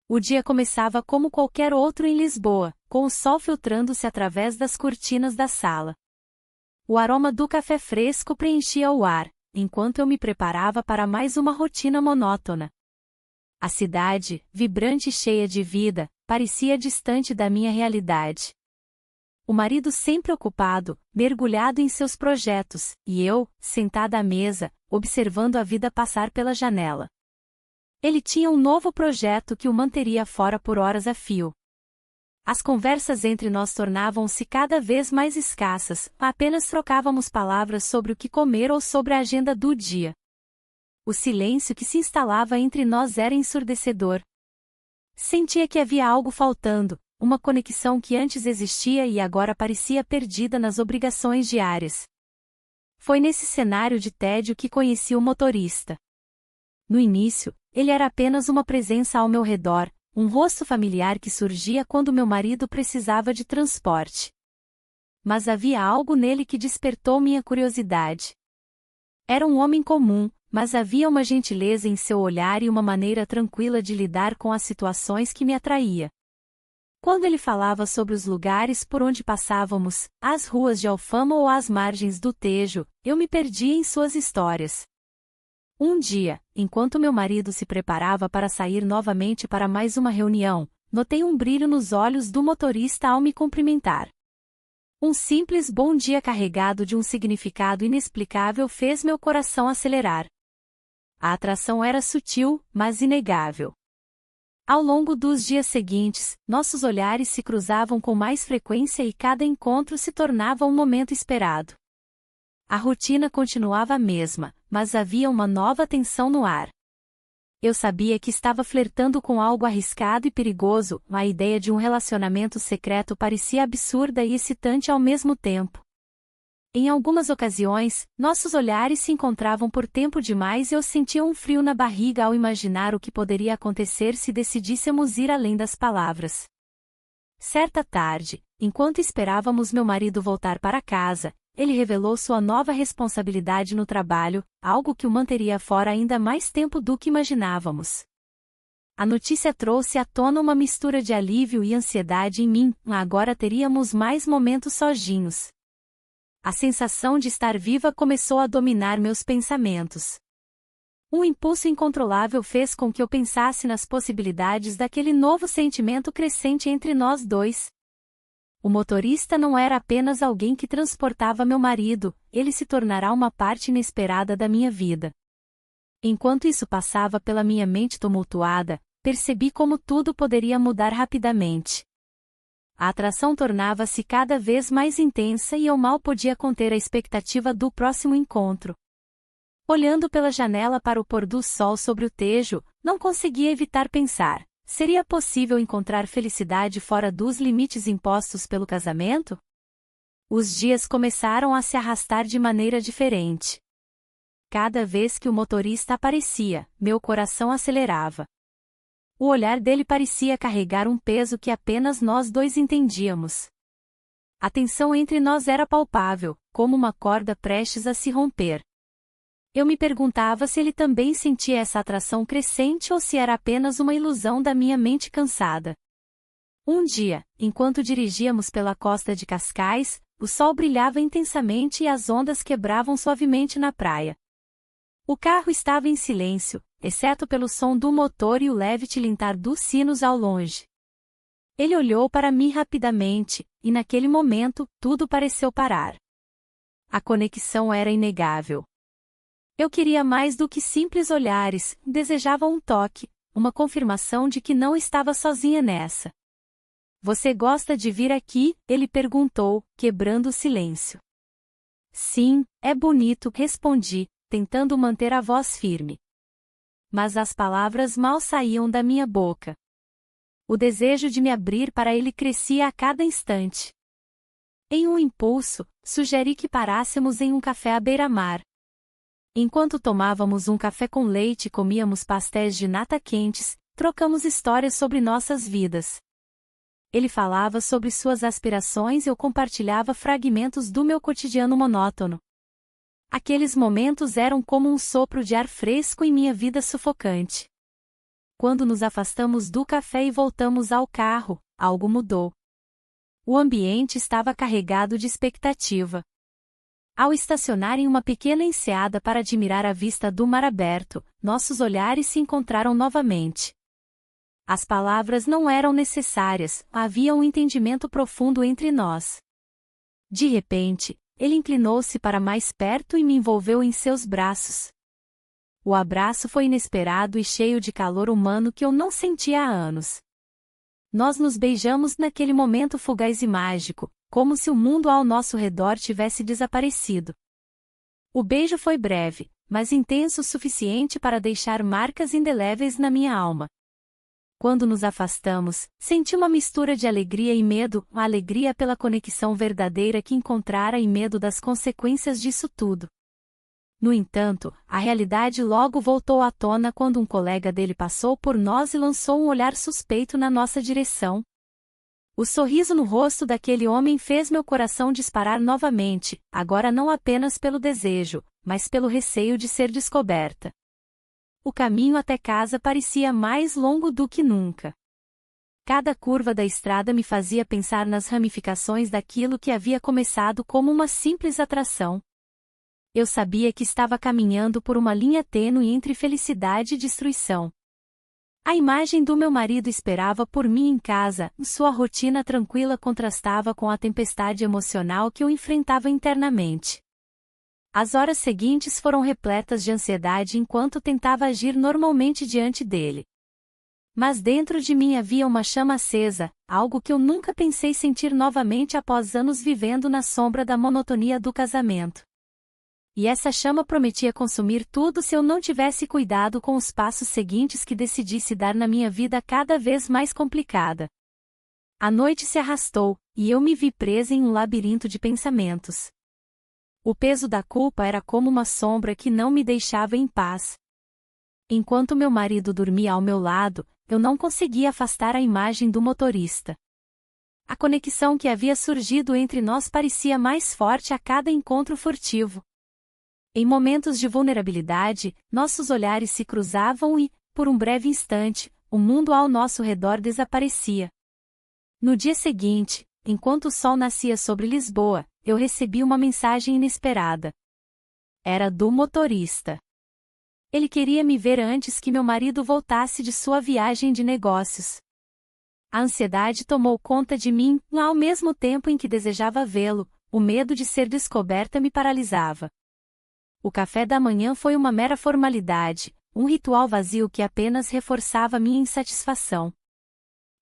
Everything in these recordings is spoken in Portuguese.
O dia começava como qualquer outro em Lisboa, com o sol filtrando-se através das cortinas da sala. O aroma do café fresco preenchia o ar, enquanto eu me preparava para mais uma rotina monótona. A cidade, vibrante e cheia de vida, parecia distante da minha realidade. O marido sempre ocupado, mergulhado em seus projetos, e eu, sentada à mesa, observando a vida passar pela janela. Ele tinha um novo projeto que o manteria fora por horas a fio. As conversas entre nós tornavam-se cada vez mais escassas, apenas trocávamos palavras sobre o que comer ou sobre a agenda do dia. O silêncio que se instalava entre nós era ensurdecedor. Sentia que havia algo faltando, uma conexão que antes existia e agora parecia perdida nas obrigações diárias. Foi nesse cenário de tédio que conheci o motorista. No início, ele era apenas uma presença ao meu redor, um rosto familiar que surgia quando meu marido precisava de transporte. Mas havia algo nele que despertou minha curiosidade. Era um homem comum, mas havia uma gentileza em seu olhar e uma maneira tranquila de lidar com as situações que me atraía. Quando ele falava sobre os lugares por onde passávamos, as ruas de Alfama ou as margens do Tejo, eu me perdia em suas histórias. Um dia, enquanto meu marido se preparava para sair novamente para mais uma reunião, notei um brilho nos olhos do motorista ao me cumprimentar. Um simples bom dia carregado de um significado inexplicável fez meu coração acelerar. A atração era sutil, mas inegável. Ao longo dos dias seguintes, nossos olhares se cruzavam com mais frequência e cada encontro se tornava um momento esperado. A rotina continuava a mesma, mas havia uma nova tensão no ar. Eu sabia que estava flertando com algo arriscado e perigoso, a ideia de um relacionamento secreto parecia absurda e excitante ao mesmo tempo. Em algumas ocasiões, nossos olhares se encontravam por tempo demais e eu sentia um frio na barriga ao imaginar o que poderia acontecer se decidíssemos ir além das palavras. Certa tarde, enquanto esperávamos meu marido voltar para casa, ele revelou sua nova responsabilidade no trabalho, algo que o manteria fora ainda mais tempo do que imaginávamos. A notícia trouxe à tona uma mistura de alívio e ansiedade em mim, agora teríamos mais momentos sozinhos. A sensação de estar viva começou a dominar meus pensamentos. Um impulso incontrolável fez com que eu pensasse nas possibilidades daquele novo sentimento crescente entre nós dois. O motorista não era apenas alguém que transportava meu marido, ele se tornará uma parte inesperada da minha vida. Enquanto isso passava pela minha mente tumultuada, percebi como tudo poderia mudar rapidamente. A atração tornava-se cada vez mais intensa e eu mal podia conter a expectativa do próximo encontro. Olhando pela janela para o pôr do sol sobre o Tejo, não conseguia evitar pensar: seria possível encontrar felicidade fora dos limites impostos pelo casamento? Os dias começaram a se arrastar de maneira diferente. Cada vez que o motorista aparecia, meu coração acelerava. O olhar dele parecia carregar um peso que apenas nós dois entendíamos. A tensão entre nós era palpável, como uma corda prestes a se romper. Eu me perguntava se ele também sentia essa atração crescente ou se era apenas uma ilusão da minha mente cansada. Um dia, enquanto dirigíamos pela costa de Cascais, o sol brilhava intensamente e as ondas quebravam suavemente na praia. O carro estava em silêncio, exceto pelo som do motor e o leve tilintar dos sinos ao longe. Ele olhou para mim rapidamente, e naquele momento, tudo pareceu parar. A conexão era inegável. Eu queria mais do que simples olhares, desejava um toque, uma confirmação de que não estava sozinha nessa. Você gosta de vir aqui? Ele perguntou, quebrando o silêncio. Sim, é bonito, respondi, tentando manter a voz firme. Mas as palavras mal saíam da minha boca. O desejo de me abrir para ele crescia a cada instante. Em um impulso, sugeri que parássemos em um café à beira-mar. Enquanto tomávamos um café com leite e comíamos pastéis de nata quentes, trocamos histórias sobre nossas vidas. Ele falava sobre suas aspirações e eu compartilhava fragmentos do meu cotidiano monótono. Aqueles momentos eram como um sopro de ar fresco em minha vida sufocante. Quando nos afastamos do café e voltamos ao carro, algo mudou. O ambiente estava carregado de expectativa. Ao estacionar em uma pequena enseada para admirar a vista do mar aberto, nossos olhares se encontraram novamente. As palavras não eram necessárias, havia um entendimento profundo entre nós. De repente, ele inclinou-se para mais perto e me envolveu em seus braços. O abraço foi inesperado e cheio de calor humano que eu não sentia há anos. Nós nos beijamos naquele momento fugaz e mágico, como se o mundo ao nosso redor tivesse desaparecido. O beijo foi breve, mas intenso o suficiente para deixar marcas indeléveis na minha alma. Quando nos afastamos, senti uma mistura de alegria e medo, a alegria pela conexão verdadeira que encontrara e medo das consequências disso tudo. No entanto, a realidade logo voltou à tona quando um colega dele passou por nós e lançou um olhar suspeito na nossa direção. O sorriso no rosto daquele homem fez meu coração disparar novamente, agora não apenas pelo desejo, mas pelo receio de ser descoberta. O caminho até casa parecia mais longo do que nunca. Cada curva da estrada me fazia pensar nas ramificações daquilo que havia começado como uma simples atração. Eu sabia que estava caminhando por uma linha tênue entre felicidade e destruição. A imagem do meu marido esperava por mim em casa, sua rotina tranquila contrastava com a tempestade emocional que eu enfrentava internamente. As horas seguintes foram repletas de ansiedade enquanto tentava agir normalmente diante dele. Mas dentro de mim havia uma chama acesa, algo que eu nunca pensei sentir novamente após anos vivendo na sombra da monotonia do casamento. E essa chama prometia consumir tudo se eu não tivesse cuidado com os passos seguintes que decidisse dar na minha vida cada vez mais complicada. A noite se arrastou, e eu me vi presa em um labirinto de pensamentos. O peso da culpa era como uma sombra que não me deixava em paz. Enquanto meu marido dormia ao meu lado, eu não conseguia afastar a imagem do motorista. A conexão que havia surgido entre nós parecia mais forte a cada encontro furtivo. Em momentos de vulnerabilidade, nossos olhares se cruzavam e, por um breve instante, o mundo ao nosso redor desaparecia. No dia seguinte, enquanto o sol nascia sobre Lisboa, eu recebi uma mensagem inesperada. Era do motorista. Ele queria me ver antes que meu marido voltasse de sua viagem de negócios. A ansiedade tomou conta de mim, ao mesmo tempo em que desejava vê-lo, o medo de ser descoberta me paralisava. O café da manhã foi uma mera formalidade, um ritual vazio que apenas reforçava minha insatisfação.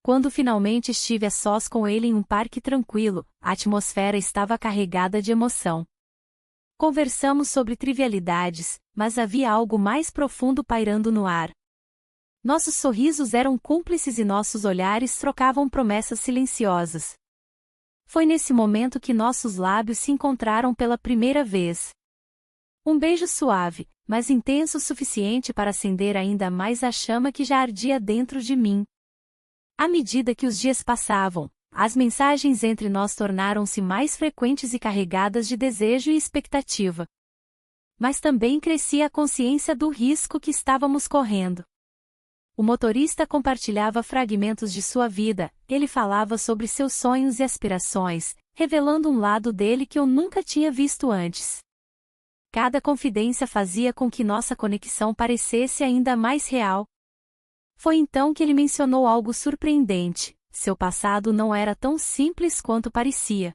Quando finalmente estive a sós com ele em um parque tranquilo, a atmosfera estava carregada de emoção. Conversamos sobre trivialidades, mas havia algo mais profundo pairando no ar. Nossos sorrisos eram cúmplices e nossos olhares trocavam promessas silenciosas. Foi nesse momento que nossos lábios se encontraram pela primeira vez. Um beijo suave, mas intenso o suficiente para acender ainda mais a chama que já ardia dentro de mim. À medida que os dias passavam, as mensagens entre nós tornaram-se mais frequentes e carregadas de desejo e expectativa. Mas também crescia a consciência do risco que estávamos correndo. O motorista compartilhava fragmentos de sua vida, ele falava sobre seus sonhos e aspirações, revelando um lado dele que eu nunca tinha visto antes. Cada confidência fazia com que nossa conexão parecesse ainda mais real. Foi então que ele mencionou algo surpreendente: seu passado não era tão simples quanto parecia.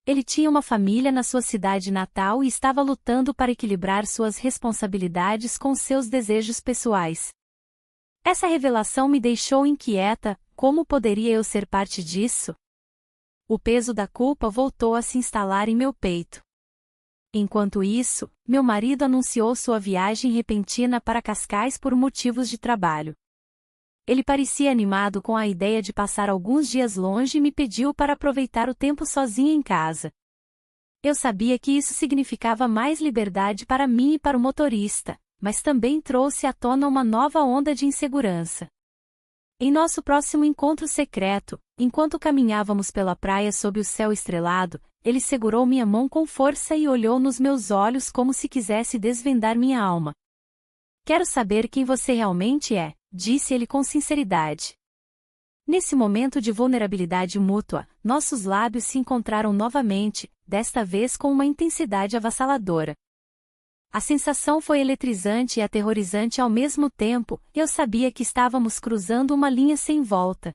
Ele tinha uma família na sua cidade natal e estava lutando para equilibrar suas responsabilidades com seus desejos pessoais. Essa revelação me deixou inquieta: como poderia eu ser parte disso? O peso da culpa voltou a se instalar em meu peito. Enquanto isso, meu marido anunciou sua viagem repentina para Cascais por motivos de trabalho. Ele parecia animado com a ideia de passar alguns dias longe e me pediu para aproveitar o tempo sozinho em casa. Eu sabia que isso significava mais liberdade para mim e para o motorista, mas também trouxe à tona uma nova onda de insegurança. Em nosso próximo encontro secreto, enquanto caminhávamos pela praia sob o céu estrelado, ele segurou minha mão com força e olhou nos meus olhos como se quisesse desvendar minha alma. Quero saber quem você realmente é, disse ele com sinceridade. Nesse momento de vulnerabilidade mútua, nossos lábios se encontraram novamente, desta vez com uma intensidade avassaladora. A sensação foi eletrizante e aterrorizante ao mesmo tempo, e eu sabia que estávamos cruzando uma linha sem volta.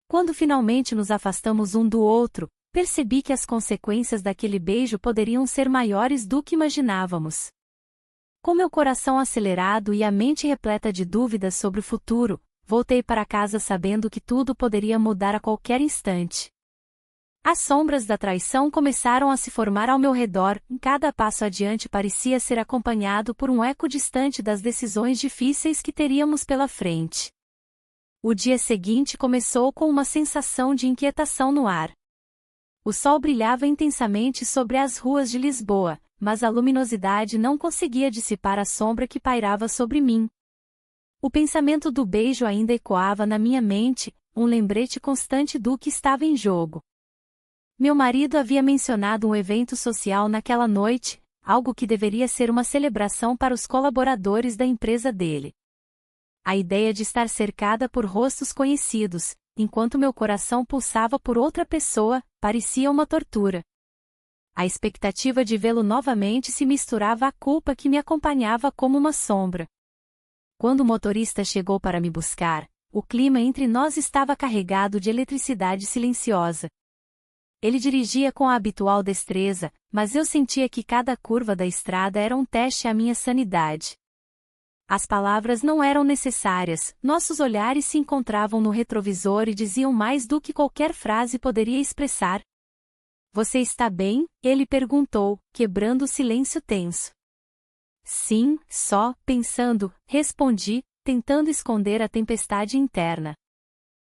Quando finalmente nos afastamos um do outro, percebi que as consequências daquele beijo poderiam ser maiores do que imaginávamos. Com meu coração acelerado e a mente repleta de dúvidas sobre o futuro, voltei para casa sabendo que tudo poderia mudar a qualquer instante. As sombras da traição começaram a se formar ao meu redor, e cada passo adiante parecia ser acompanhado por um eco distante das decisões difíceis que teríamos pela frente. O dia seguinte começou com uma sensação de inquietação no ar. O sol brilhava intensamente sobre as ruas de Lisboa, mas a luminosidade não conseguia dissipar a sombra que pairava sobre mim. O pensamento do beijo ainda ecoava na minha mente, um lembrete constante do que estava em jogo. Meu marido havia mencionado um evento social naquela noite, algo que deveria ser uma celebração para os colaboradores da empresa dele. A ideia de estar cercada por rostos conhecidos, enquanto meu coração pulsava por outra pessoa, parecia uma tortura. A expectativa de vê-lo novamente se misturava à culpa que me acompanhava como uma sombra. Quando o motorista chegou para me buscar, o clima entre nós estava carregado de eletricidade silenciosa. Ele dirigia com a habitual destreza, mas eu sentia que cada curva da estrada era um teste à minha sanidade. As palavras não eram necessárias, nossos olhares se encontravam no retrovisor e diziam mais do que qualquer frase poderia expressar. "Você está bem?" ele perguntou, quebrando o silêncio tenso. "Sim, só, pensando", respondi, tentando esconder a tempestade interna.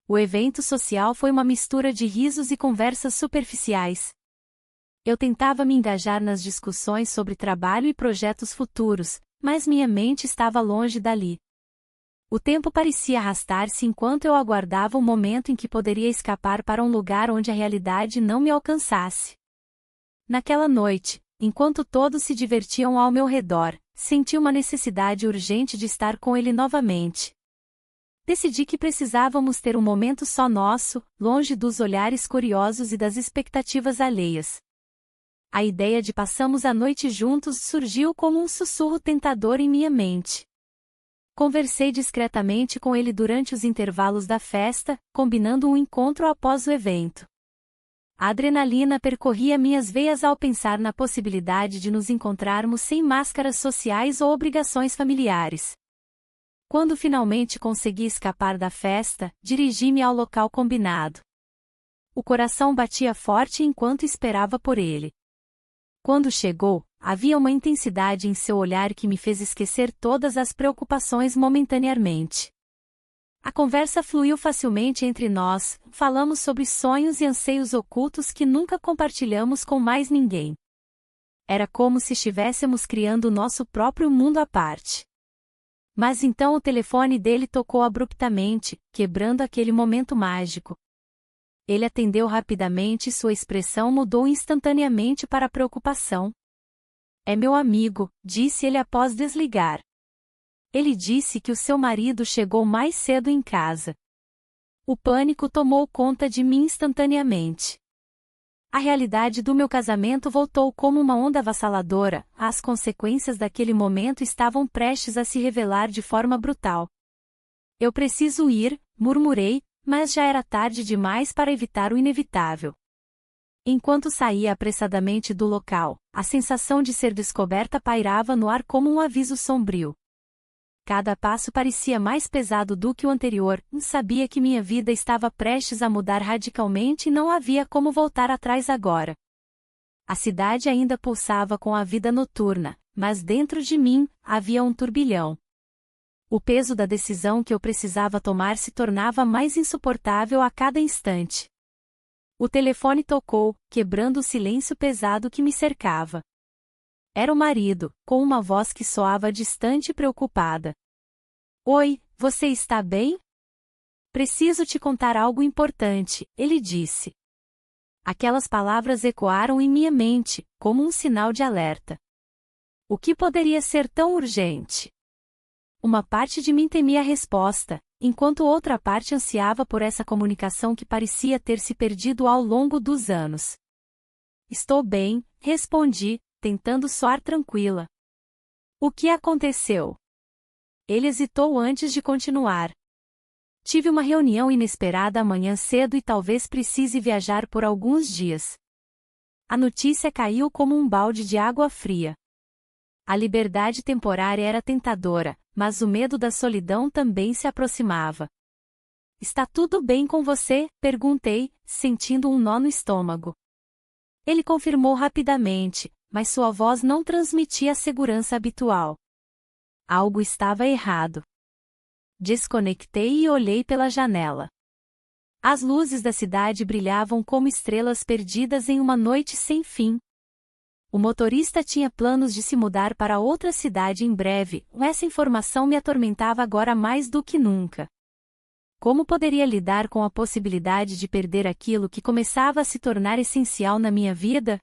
O evento social foi uma mistura de risos e conversas superficiais. Eu tentava me engajar nas discussões sobre trabalho e projetos futuros, mas minha mente estava longe dali. O tempo parecia arrastar-se enquanto eu aguardava o momento em que poderia escapar para um lugar onde a realidade não me alcançasse. Naquela noite, enquanto todos se divertiam ao meu redor, senti uma necessidade urgente de estar com ele novamente. Decidi que precisávamos ter um momento só nosso, longe dos olhares curiosos e das expectativas alheias. A ideia de passarmos a noite juntos surgiu como um sussurro tentador em minha mente. Conversei discretamente com ele durante os intervalos da festa, combinando um encontro após o evento. A adrenalina percorria minhas veias ao pensar na possibilidade de nos encontrarmos sem máscaras sociais ou obrigações familiares. Quando finalmente consegui escapar da festa, dirigi-me ao local combinado. O coração batia forte enquanto esperava por ele. Quando chegou, havia uma intensidade em seu olhar que me fez esquecer todas as preocupações momentaneamente. A conversa fluiu facilmente entre nós, falamos sobre sonhos e anseios ocultos que nunca compartilhamos com mais ninguém. Era como se estivéssemos criando nosso próprio mundo à parte. Mas então o telefone dele tocou abruptamente, quebrando aquele momento mágico. Ele atendeu rapidamente e sua expressão mudou instantaneamente para preocupação. "É meu amigo", disse ele após desligar. Ele disse que o seu marido chegou mais cedo em casa. O pânico tomou conta de mim instantaneamente. A realidade do meu casamento voltou como uma onda avassaladora, as consequências daquele momento estavam prestes a se revelar de forma brutal. "Eu preciso ir", murmurei, mas já era tarde demais para evitar o inevitável. Enquanto saía apressadamente do local, a sensação de ser descoberta pairava no ar como um aviso sombrio. Cada passo parecia mais pesado do que o anterior, sabia que minha vida estava prestes a mudar radicalmente e não havia como voltar atrás agora. A cidade ainda pulsava com a vida noturna, mas dentro de mim, havia um turbilhão. O peso da decisão que eu precisava tomar se tornava mais insuportável a cada instante. O telefone tocou, quebrando o silêncio pesado que me cercava. Era o marido, com uma voz que soava distante e preocupada. "Oi, você está bem? Preciso te contar algo importante", ele disse. Aquelas palavras ecoaram em minha mente, como um sinal de alerta. O que poderia ser tão urgente? Uma parte de mim temia a resposta, enquanto outra parte ansiava por essa comunicação que parecia ter se perdido ao longo dos anos. Estou bem, respondi, tentando soar tranquila. O que aconteceu? Ele hesitou antes de continuar. Tive uma reunião inesperada amanhã cedo e talvez precise viajar por alguns dias. A notícia caiu como um balde de água fria. A liberdade temporária era tentadora, mas o medo da solidão também se aproximava. Está tudo bem com você? Perguntei, sentindo um nó no estômago. Ele confirmou rapidamente, mas sua voz não transmitia a segurança habitual. Algo estava errado. Desconectei e olhei pela janela. As luzes da cidade brilhavam como estrelas perdidas em uma noite sem fim. O motorista tinha planos de se mudar para outra cidade em breve, essa informação me atormentava agora mais do que nunca. Como poderia lidar com a possibilidade de perder aquilo que começava a se tornar essencial na minha vida?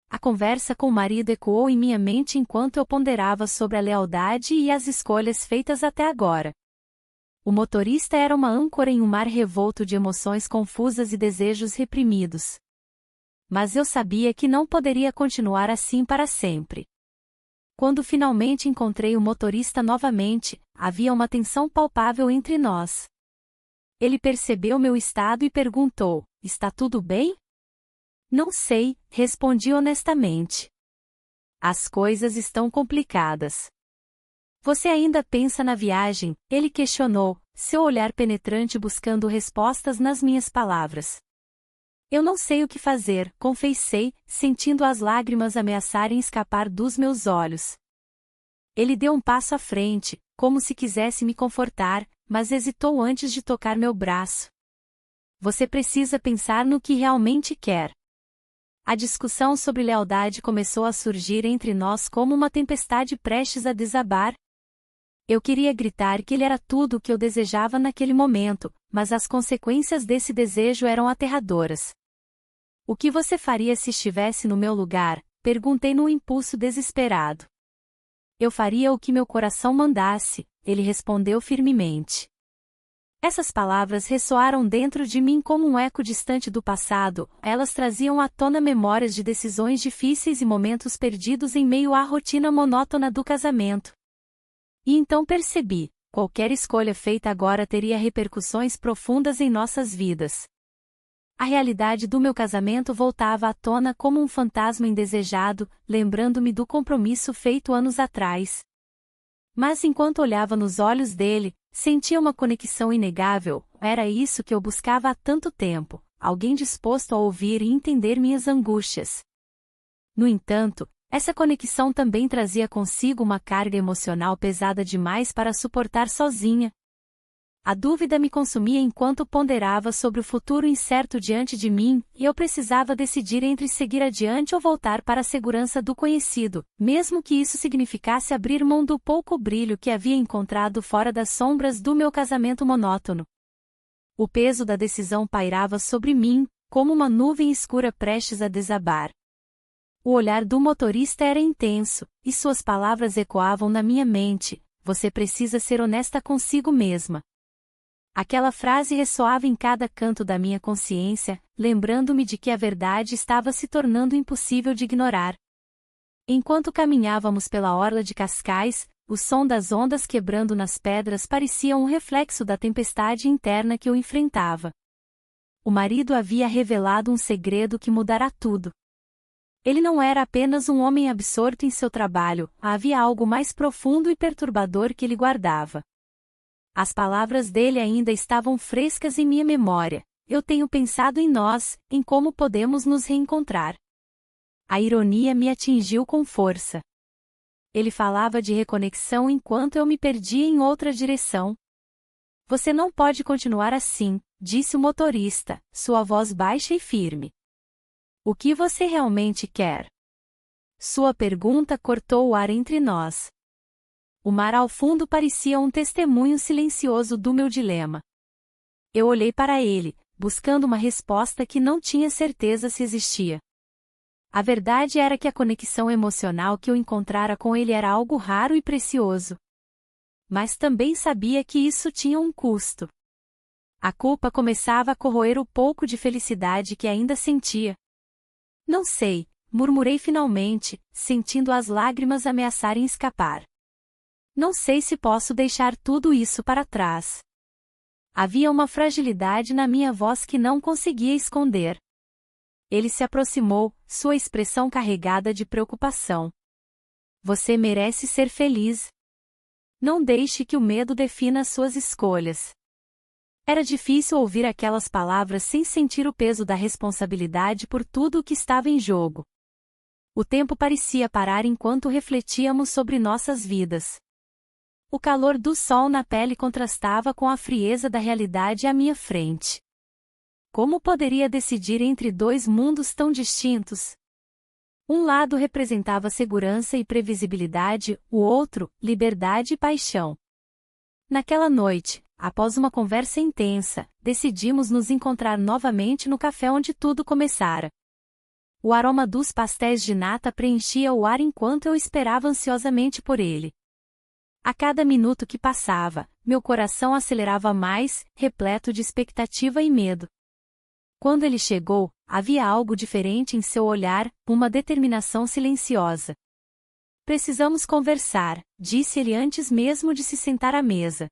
A conversa com o marido ecoou em minha mente enquanto eu ponderava sobre a lealdade e as escolhas feitas até agora. O motorista era uma âncora em um mar revolto de emoções confusas e desejos reprimidos. Mas eu sabia que não poderia continuar assim para sempre. Quando finalmente encontrei o motorista novamente, havia uma tensão palpável entre nós. Ele percebeu meu estado e perguntou: está tudo bem? Não sei, respondi honestamente. As coisas estão complicadas. Você ainda pensa na viagem? Ele questionou, seu olhar penetrante buscando respostas nas minhas palavras. Eu não sei o que fazer, confessei, sentindo as lágrimas ameaçarem escapar dos meus olhos. Ele deu um passo à frente, como se quisesse me confortar, mas hesitou antes de tocar meu braço. Você precisa pensar no que realmente quer. A discussão sobre lealdade começou a surgir entre nós como uma tempestade prestes a desabar. Eu queria gritar que ele era tudo o que eu desejava naquele momento, mas as consequências desse desejo eram aterradoras. O que você faria se estivesse no meu lugar? Perguntei num impulso desesperado. Eu faria o que meu coração mandasse, ele respondeu firmemente. Essas palavras ressoaram dentro de mim como um eco distante do passado, elas traziam à tona memórias de decisões difíceis e momentos perdidos em meio à rotina monótona do casamento. E então percebi, qualquer escolha feita agora teria repercussões profundas em nossas vidas. A realidade do meu casamento voltava à tona como um fantasma indesejado, lembrando-me do compromisso feito anos atrás. Mas enquanto olhava nos olhos dele, sentia uma conexão inegável, era isso que eu buscava há tanto tempo, alguém disposto a ouvir e entender minhas angústias. No entanto, essa conexão também trazia consigo uma carga emocional pesada demais para suportar sozinha. A dúvida me consumia enquanto ponderava sobre o futuro incerto diante de mim, e eu precisava decidir entre seguir adiante ou voltar para a segurança do conhecido, mesmo que isso significasse abrir mão do pouco brilho que havia encontrado fora das sombras do meu casamento monótono. O peso da decisão pairava sobre mim, como uma nuvem escura prestes a desabar. O olhar do motorista era intenso, e suas palavras ecoavam na minha mente: você precisa ser honesta consigo mesma. Aquela frase ressoava em cada canto da minha consciência, lembrando-me de que a verdade estava se tornando impossível de ignorar. Enquanto caminhávamos pela orla de Cascais, o som das ondas quebrando nas pedras parecia um reflexo da tempestade interna que eu enfrentava. O marido havia revelado um segredo que mudará tudo. Ele não era apenas um homem absorto em seu trabalho, havia algo mais profundo e perturbador que ele guardava. As palavras dele ainda estavam frescas em minha memória: eu tenho pensado em nós, em como podemos nos reencontrar. A ironia me atingiu com força. Ele falava de reconexão enquanto eu me perdia em outra direção. Você não pode continuar assim, disse o motorista, sua voz baixa e firme. O que você realmente quer? Sua pergunta cortou o ar entre nós. O mar ao fundo parecia um testemunho silencioso do meu dilema. Eu olhei para ele, buscando uma resposta que não tinha certeza se existia. A verdade era que a conexão emocional que eu encontrara com ele era algo raro e precioso. mas também sabia que isso tinha um custo. A culpa começava a corroer o pouco de felicidade que ainda sentia. Não sei, murmurei finalmente, sentindo as lágrimas ameaçarem escapar. Não sei se posso deixar tudo isso para trás. Havia uma fragilidade na minha voz que não conseguia esconder. Ele se aproximou, sua expressão carregada de preocupação. Você merece ser feliz. Não deixe que o medo defina suas escolhas. Era difícil ouvir aquelas palavras sem sentir o peso da responsabilidade por tudo o que estava em jogo. O tempo parecia parar enquanto refletíamos sobre nossas vidas. O calor do sol na pele contrastava com a frieza da realidade à minha frente. Como poderia decidir entre dois mundos tão distintos? Um lado representava segurança e previsibilidade, o outro, liberdade e paixão. Naquela noite, após uma conversa intensa, decidimos nos encontrar novamente no café onde tudo começara. O aroma dos pastéis de nata preenchia o ar enquanto eu esperava ansiosamente por ele. A cada minuto que passava, meu coração acelerava mais, repleto de expectativa e medo. Quando ele chegou, havia algo diferente em seu olhar, uma determinação silenciosa. Precisamos conversar, disse ele antes mesmo de se sentar à mesa.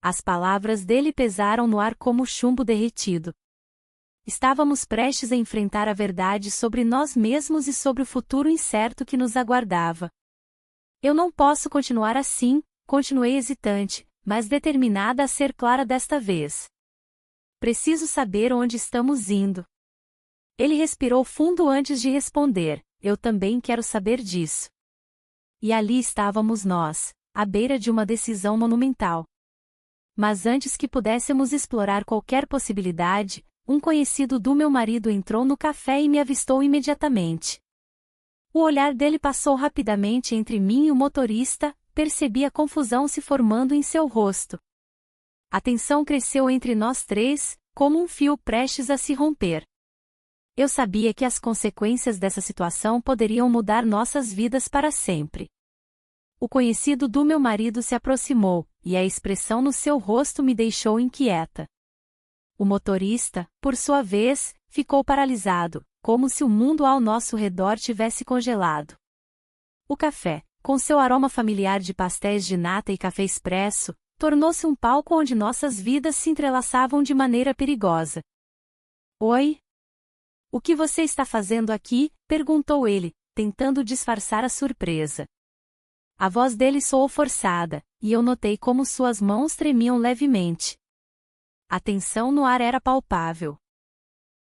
As palavras dele pesaram no ar como chumbo derretido. Estávamos prestes a enfrentar a verdade sobre nós mesmos e sobre o futuro incerto que nos aguardava. Eu não posso continuar assim, continuei hesitante, mas determinada a ser clara desta vez. Preciso saber onde estamos indo. Ele respirou fundo antes de responder, eu também quero saber disso. E ali estávamos nós, à beira de uma decisão monumental. Mas antes que pudéssemos explorar qualquer possibilidade, um conhecido do meu marido entrou no café e me avistou imediatamente. O olhar dele passou rapidamente entre mim e o motorista, percebi a confusão se formando em seu rosto. A tensão cresceu entre nós três, como um fio prestes a se romper. Eu sabia que as consequências dessa situação poderiam mudar nossas vidas para sempre. O conhecido do meu marido se aproximou, e a expressão no seu rosto me deixou inquieta. O motorista, por sua vez, ficou paralisado, como se o mundo ao nosso redor tivesse congelado. O café, com seu aroma familiar de pastéis de nata e café expresso, tornou-se um palco onde nossas vidas se entrelaçavam de maneira perigosa. Oi? O que você está fazendo aqui? Perguntou ele, tentando disfarçar a surpresa. A voz dele soou forçada, e eu notei como suas mãos tremiam levemente. A tensão no ar era palpável.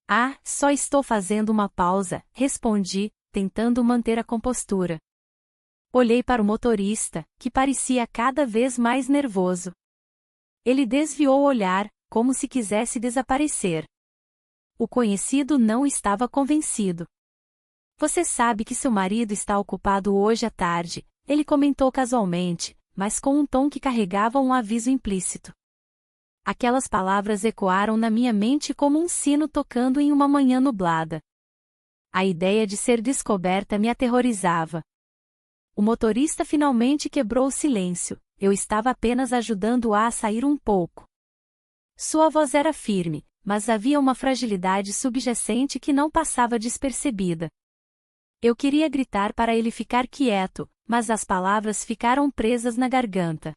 Ah, só estou fazendo uma pausa, respondi, tentando manter a compostura. Olhei para o motorista, que parecia cada vez mais nervoso. Ele desviou o olhar, como se quisesse desaparecer. O conhecido não estava convencido. Você sabe que seu marido está ocupado hoje à tarde, ele comentou casualmente, mas com um tom que carregava um aviso implícito. Aquelas palavras ecoaram na minha mente como um sino tocando em uma manhã nublada. A ideia de ser descoberta me aterrorizava. O motorista finalmente quebrou o silêncio, eu estava apenas ajudando-a a sair um pouco. Sua voz era firme, mas havia uma fragilidade subjacente que não passava despercebida. Eu queria gritar para ele ficar quieto, mas as palavras ficaram presas na garganta.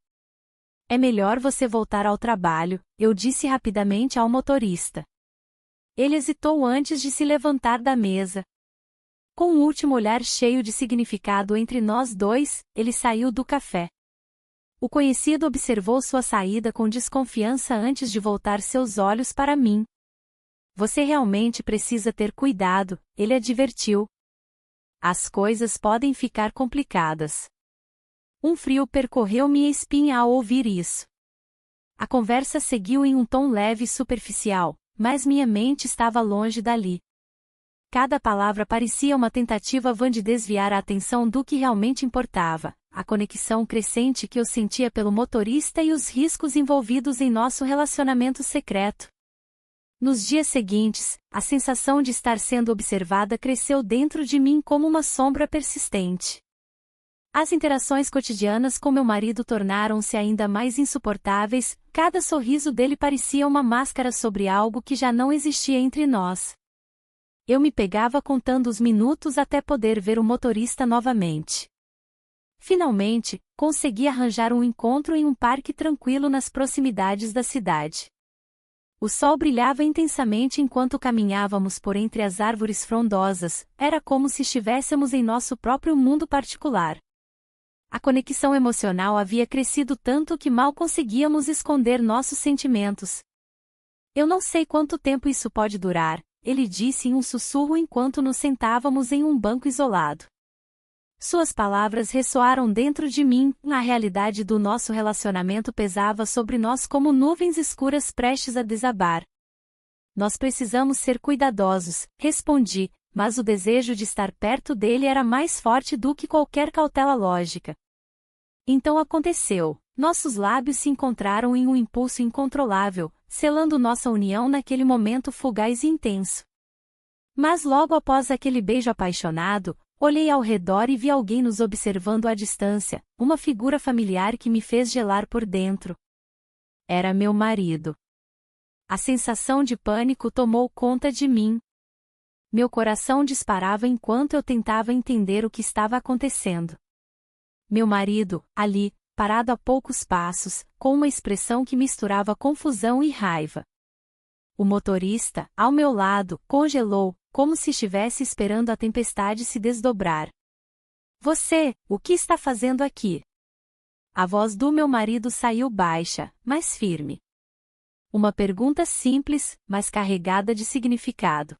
É melhor você voltar ao trabalho, eu disse rapidamente ao motorista. Ele hesitou antes de se levantar da mesa. Com um último olhar cheio de significado entre nós dois, ele saiu do café. O conhecido observou sua saída com desconfiança antes de voltar seus olhos para mim. Você realmente precisa ter cuidado, ele advertiu. As coisas podem ficar complicadas. Um frio percorreu minha espinha ao ouvir isso. A conversa seguiu em um tom leve e superficial, mas minha mente estava longe dali. Cada palavra parecia uma tentativa vã de desviar a atenção do que realmente importava, a conexão crescente que eu sentia pelo motorista e os riscos envolvidos em nosso relacionamento secreto. Nos dias seguintes, a sensação de estar sendo observada cresceu dentro de mim como uma sombra persistente. As interações cotidianas com meu marido tornaram-se ainda mais insuportáveis, cada sorriso dele parecia uma máscara sobre algo que já não existia entre nós. Eu me pegava contando os minutos até poder ver o motorista novamente. Finalmente, consegui arranjar um encontro em um parque tranquilo nas proximidades da cidade. O sol brilhava intensamente enquanto caminhávamos por entre as árvores frondosas, era como se estivéssemos em nosso próprio mundo particular. A conexão emocional havia crescido tanto que mal conseguíamos esconder nossos sentimentos. Eu não sei quanto tempo isso pode durar, ele disse em um sussurro enquanto nos sentávamos em um banco isolado. Suas palavras ressoaram dentro de mim, a realidade do nosso relacionamento pesava sobre nós como nuvens escuras prestes a desabar. Nós precisamos ser cuidadosos, respondi, mas o desejo de estar perto dele era mais forte do que qualquer cautela lógica. Então aconteceu. Nossos lábios se encontraram em um impulso incontrolável, selando nossa união naquele momento fugaz e intenso. Mas logo após aquele beijo apaixonado, olhei ao redor e vi alguém nos observando à distância, uma figura familiar que me fez gelar por dentro. Era meu marido. A sensação de pânico tomou conta de mim. Meu coração disparava enquanto eu tentava entender o que estava acontecendo. Meu marido, ali, parado a poucos passos, com uma expressão que misturava confusão e raiva. O motorista, ao meu lado, congelou, como se estivesse esperando a tempestade se desdobrar. Você, o que está fazendo aqui? A voz do meu marido saiu baixa, mas firme. Uma pergunta simples, mas carregada de significado.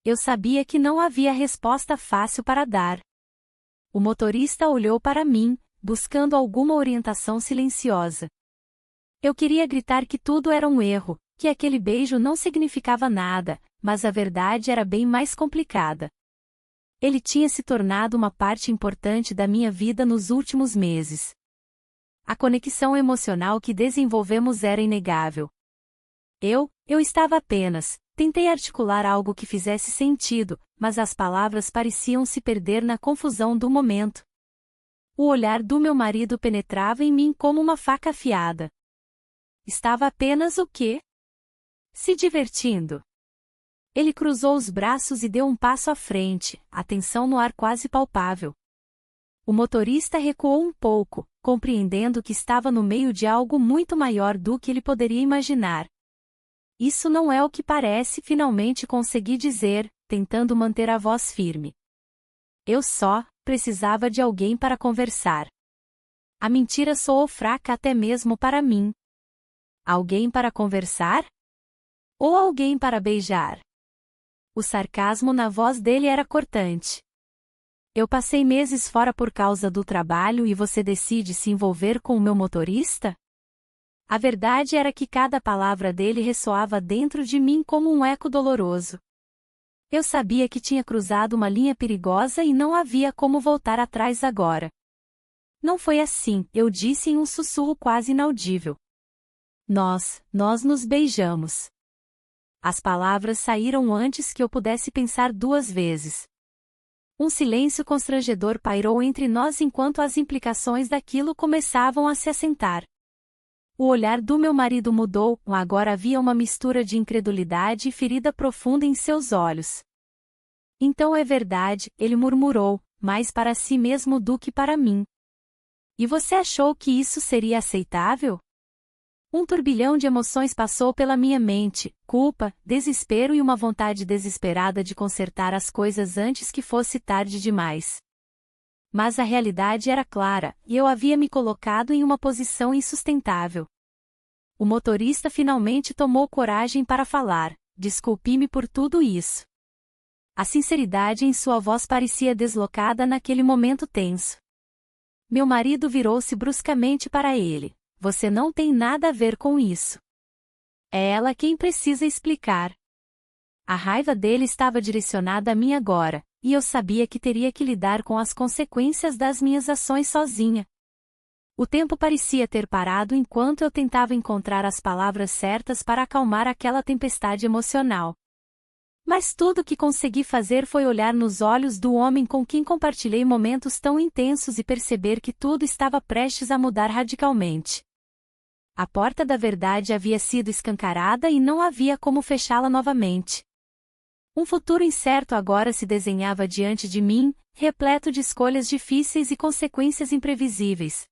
Eu sabia que não havia resposta fácil para dar. O motorista olhou para mim, buscando alguma orientação silenciosa. Eu queria gritar que tudo era um erro, que aquele beijo não significava nada, mas a verdade era bem mais complicada. Ele tinha se tornado uma parte importante da minha vida nos últimos meses. A conexão emocional que desenvolvemos era inegável. Eu estava apenas, tentei articular algo que fizesse sentido, mas as palavras pareciam se perder na confusão do momento. O olhar do meu marido penetrava em mim como uma faca afiada. Estava apenas o quê? Se divertindo. Ele cruzou os braços e deu um passo à frente, a tensão no ar quase palpável. O motorista recuou um pouco, compreendendo que estava no meio de algo muito maior do que ele poderia imaginar. Isso não é o que parece, finalmente consegui dizer, tentando manter a voz firme. Eu só precisava de alguém para conversar. A mentira soou fraca até mesmo para mim. Alguém para conversar? Ou alguém para beijar? O sarcasmo na voz dele era cortante. Eu passei meses fora por causa do trabalho e você decide se envolver com o meu motorista? A verdade era que cada palavra dele ressoava dentro de mim como um eco doloroso. Eu sabia que tinha cruzado uma linha perigosa e não havia como voltar atrás agora. Não foi assim, eu disse em um sussurro quase inaudível. Nós nos beijamos. As palavras saíram antes que eu pudesse pensar duas vezes. Um silêncio constrangedor pairou entre nós enquanto as implicações daquilo começavam a se assentar. O olhar do meu marido mudou, agora havia uma mistura de incredulidade e ferida profunda em seus olhos. Então é verdade, ele murmurou, mais para si mesmo do que para mim. E você achou que isso seria aceitável? Um turbilhão de emoções passou pela minha mente, culpa, desespero e uma vontade desesperada de consertar as coisas antes que fosse tarde demais. Mas a realidade era clara, e eu havia me colocado em uma posição insustentável. O motorista finalmente tomou coragem para falar, desculpe-me por tudo isso. A sinceridade em sua voz parecia deslocada naquele momento tenso. Meu marido virou-se bruscamente para ele. Você não tem nada a ver com isso. É ela quem precisa explicar. A raiva dele estava direcionada a mim agora, e eu sabia que teria que lidar com as consequências das minhas ações sozinha. O tempo parecia ter parado enquanto eu tentava encontrar as palavras certas para acalmar aquela tempestade emocional. Mas tudo que consegui fazer foi olhar nos olhos do homem com quem compartilhei momentos tão intensos e perceber que tudo estava prestes a mudar radicalmente. A porta da verdade havia sido escancarada e não havia como fechá-la novamente. Um futuro incerto agora se desenhava diante de mim, repleto de escolhas difíceis e consequências imprevisíveis.